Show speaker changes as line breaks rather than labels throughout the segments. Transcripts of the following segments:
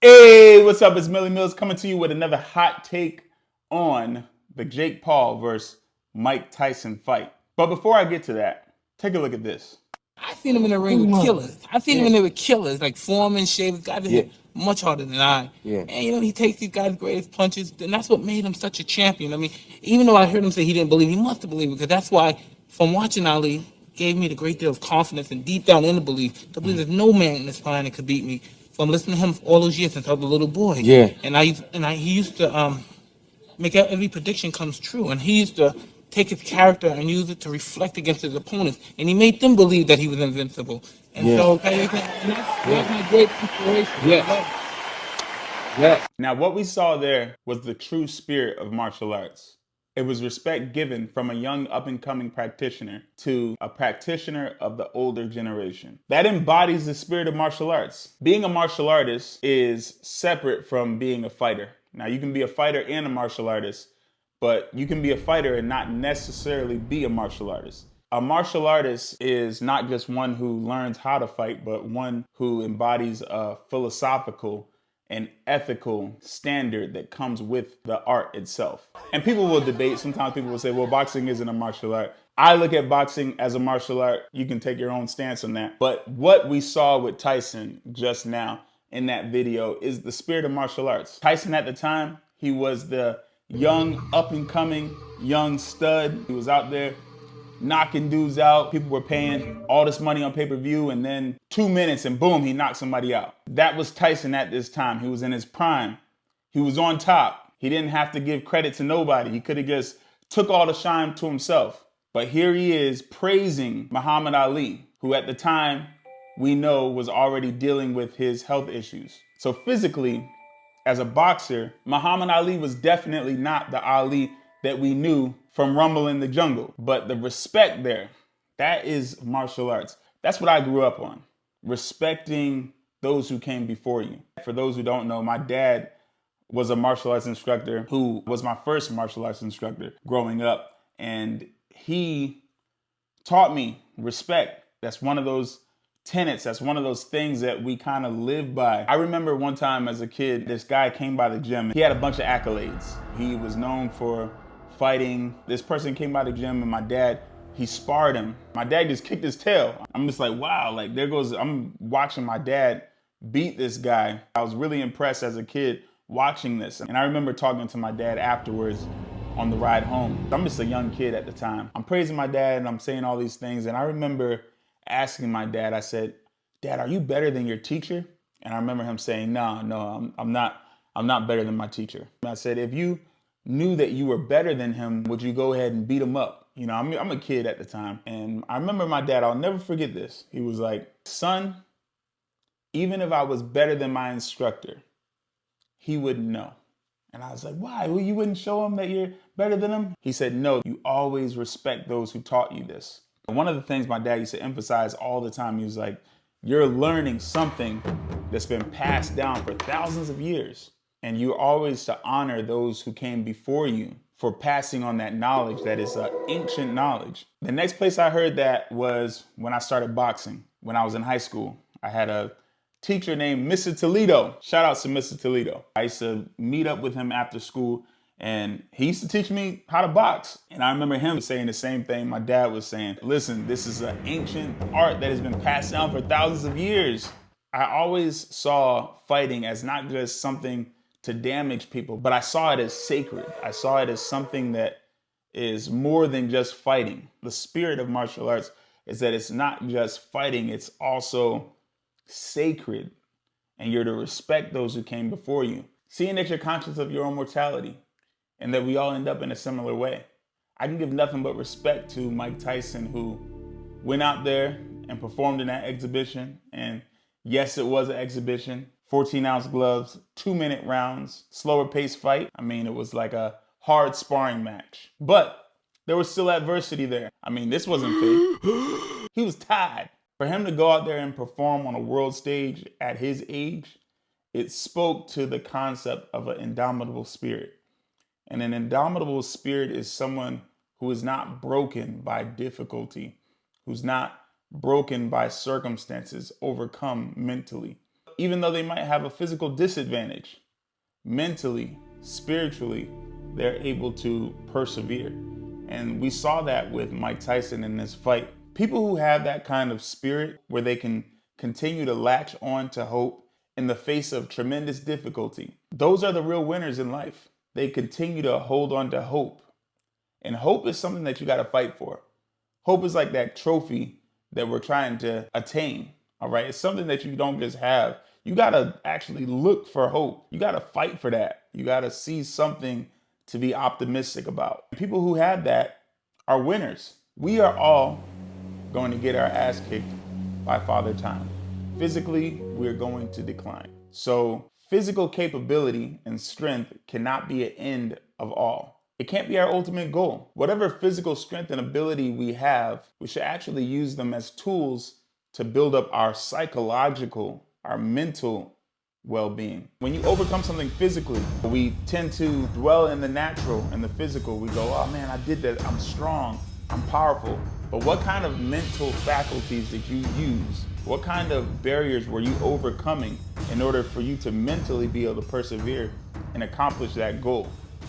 Hey, what's up? It's Millie Mills coming to you with another hot take on the Jake Paul versus Mike Tyson fight. But before I get to that, take a look at this.
I seen him in the ring with killers. I seen him in there with killers, like Foreman, Shavers, guys that hit much harder than I.
Yeah.
And he takes these guys' greatest punches, and that's what made him such a champion. I mean, even though I heard him say he didn't believe, he must have believed because that's why, from watching Ali, gave me the great deal of confidence and deep down in the belief to believe there's no man in this planet could beat me. From listening to him all those years since I was a little boy.
Yeah.
He used to make every prediction comes true. And he used to take his character and use it to reflect against his opponents. And he made them believe that he was invincible. And so that's my great inspiration.
Yeah. Yeah.
Now, what we saw there was the true spirit of martial arts. It was respect given from a young up-and-coming practitioner to a practitioner of the older generation. That embodies the spirit of martial arts. Being a martial artist is separate from being a fighter. Now, you can be a fighter and a martial artist, but you can be a fighter and not necessarily be a martial artist. A martial artist is not just one who learns how to fight, but one who embodies a philosophical and ethical standard that comes with the art itself. And people will debate. Sometimes people will say, well, boxing isn't a martial art. I look at boxing as a martial art. You can take your own stance on that. But what we saw with Tyson just now in that video is the spirit of martial arts. Tyson at the time, he was the young, up-and-coming, young stud. He was out there knocking dudes out. People were paying all this money on pay-per-view, and then 2 minutes and boom, he knocked somebody out. That was Tyson at this time. He was in his prime. He was on top. He didn't have to give credit to nobody. He could have just took all the shine to himself. But here he is praising Muhammad Ali, who at the time we know was already dealing with his health issues. So physically, as a boxer, Muhammad Ali was definitely not the Ali that we knew from Rumble in the Jungle. But the respect there, that is martial arts. That's what I grew up on. Respecting those who came before you. For those who don't know, my dad was a martial arts instructor who was my first martial arts instructor growing up. And he taught me respect. That's one of those tenets. That's one of those things that we kind of live by. I remember one time as a kid, this guy came by the gym. He had a bunch of accolades. He was known for fighting. This person came by the gym and my dad, he sparred him. My dad just kicked his tail. I'm just like, wow, like there goes, I'm watching my dad beat this guy. I was really impressed as a kid watching this. And I remember talking to my dad afterwards on the ride home. I'm just a young kid at the time. I'm praising my dad and I'm saying all these things. And I remember asking my dad, I said, Dad, are you better than your teacher? And I remember him saying, no, I'm not better than my teacher. And I said, if you knew that you were better than him, would you go ahead and beat him up? You know, I'm a kid at the time. And I remember my dad, I'll never forget this. He was like, son, even if I was better than my instructor, he wouldn't know. And I was like, why? Well, you wouldn't show him that you're better than him? He said, no, you always respect those who taught you this. And one of the things my dad used to emphasize all the time, he was like, you're learning something that's been passed down for thousands of years. And you're always to honor those who came before you for passing on that knowledge that is ancient knowledge. The next place I heard that was when I started boxing. When I was in high school, I had a teacher named Mr. Toledo. Shout out to Mr. Toledo. I used to meet up with him after school and he used to teach me how to box. And I remember him saying the same thing my dad was saying. Listen, this is an ancient art that has been passed down for thousands of years. I always saw fighting as not just something to damage people, but I saw it as sacred. I saw it as something that is more than just fighting. The spirit of martial arts is that it's not just fighting, it's also sacred. And you're to respect those who came before you. Seeing that you're conscious of your own mortality and that we all end up in a similar way. I can give nothing but respect to Mike Tyson, who went out there and performed in that exhibition. And yes, it was an exhibition. 14-ounce gloves, 2-minute rounds, slower paced fight. I mean, it was like a hard sparring match. But there was still adversity there. I mean, this wasn't fake. He was tied. For him to go out there and perform on a world stage at his age, it spoke to the concept of an indomitable spirit. And an indomitable spirit is someone who is not broken by difficulty, who's not broken by circumstances, overcome mentally. even though they might have a physical disadvantage, mentally, spiritually, they're able to persevere. And we saw that with Mike Tyson in this fight. People who have that kind of spirit where they can continue to latch on to hope in the face of tremendous difficulty, those are the real winners in life. They continue to hold on to hope. And hope is something that you got to fight for. Hope is like that trophy that we're trying to attain. All right. It's something that you don't just have. You got to actually look for hope. You got to fight for that. You got to see something to be optimistic about. People who have that are winners. We are all going to get our ass kicked by Father Time. Physically, we're going to decline. So physical capability and strength cannot be an end of all. It can't be our ultimate goal. Whatever physical strength and ability we have, we should actually use them as tools to build up our psychological, our mental well-being. When you overcome something physically, we tend to dwell in the natural and the physical. We go, oh man, I did that. I'm strong. I'm powerful. But what kind of mental faculties did you use? What kind of barriers were you overcoming in order for you to mentally be able to persevere and accomplish that goal?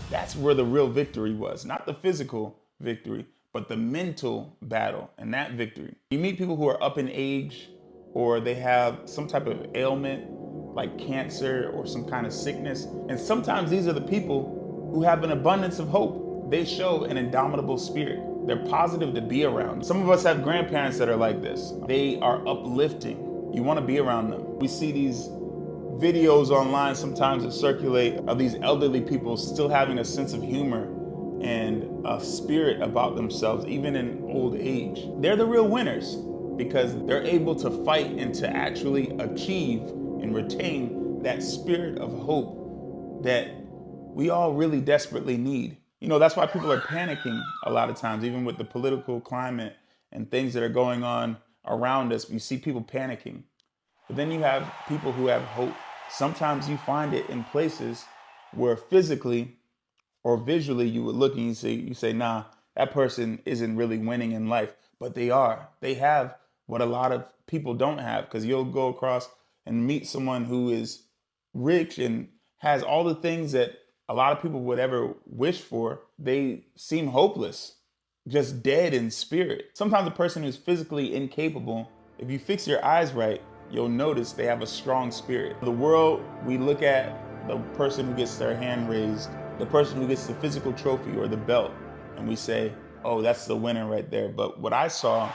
That's where the real victory was, not the physical victory, but the mental battle and that victory. You meet people who are up in age or they have some type of ailment like cancer or some kind of sickness. And sometimes these are the people who have an abundance of hope. They show an indomitable spirit. They're positive to be around. Some of us have grandparents that are like this. They are uplifting. You want to be around them. We see these videos online sometimes that circulate of these elderly people still having a sense of humor and a spirit about themselves, even in old age. They're the real winners because they're able to fight and to actually achieve and retain that spirit of hope that we all really desperately need. You know, that's why people are panicking a lot of times, even with the political climate and things that are going on around us. We see people panicking. But then you have people who have hope. Sometimes you find it in places where physically or visually you would look and you say, nah, that person isn't really winning in life. But they are. They have what a lot of people don't have, because you'll go across and meet someone who is rich and has all the things that a lot of people would ever wish for. They seem hopeless, just dead in spirit. Sometimes a person who's physically incapable, if you fix your eyes right, you'll notice they have a strong spirit. The world, we look at the person who gets their hand raised, the person who gets the physical trophy or the belt, and we say, oh, that's the winner right there. But what I saw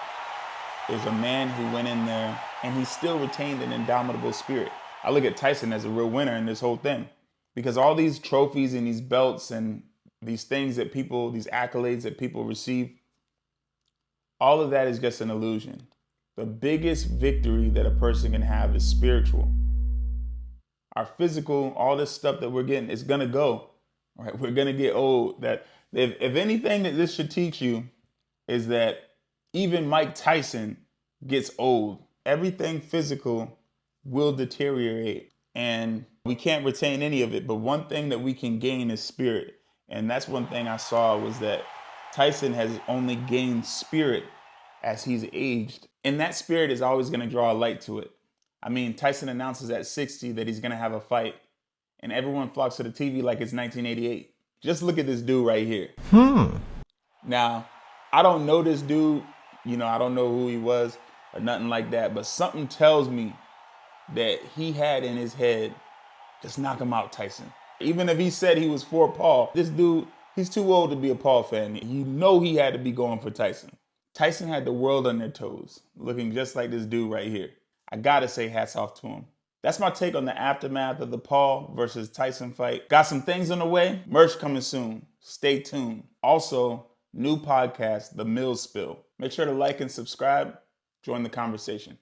is a man who went in there and he still retained an indomitable spirit. I look at Tyson as a real winner in this whole thing, because all these trophies and these belts and these things that people, these accolades that people receive, all of that is just an illusion. The biggest victory that a person can have is spiritual. Our physical, all this stuff that we're getting, it's gonna go. Right? We're gonna get old. That if anything that this should teach you is that even Mike Tyson gets old. Everything physical will deteriorate, and we can't retain any of it. But one thing that we can gain is spirit. And that's one thing I saw was that Tyson has only gained spirit as he's aged. And that spirit is always going to draw a light to it. I mean, Tyson announces at 60 that he's going to have a fight, and everyone flocks to the TV like it's 1988. Just look at this dude right here. Now, I don't know this dude. You know, I don't know who he was or nothing like that. But something tells me that he had in his head, just knock him out, Tyson. Even if he said he was for Paul, this dude, he's too old to be a Paul fan. You know he had to be going for Tyson. Tyson had the world on their toes, looking just like this dude right here. I gotta say hats off to him. That's my take on the aftermath of the Paul versus Tyson fight. Got some things on the way. Merch coming soon. Stay tuned. Also, new podcast, The Mill Spill. Make sure to like and subscribe. Join the conversation.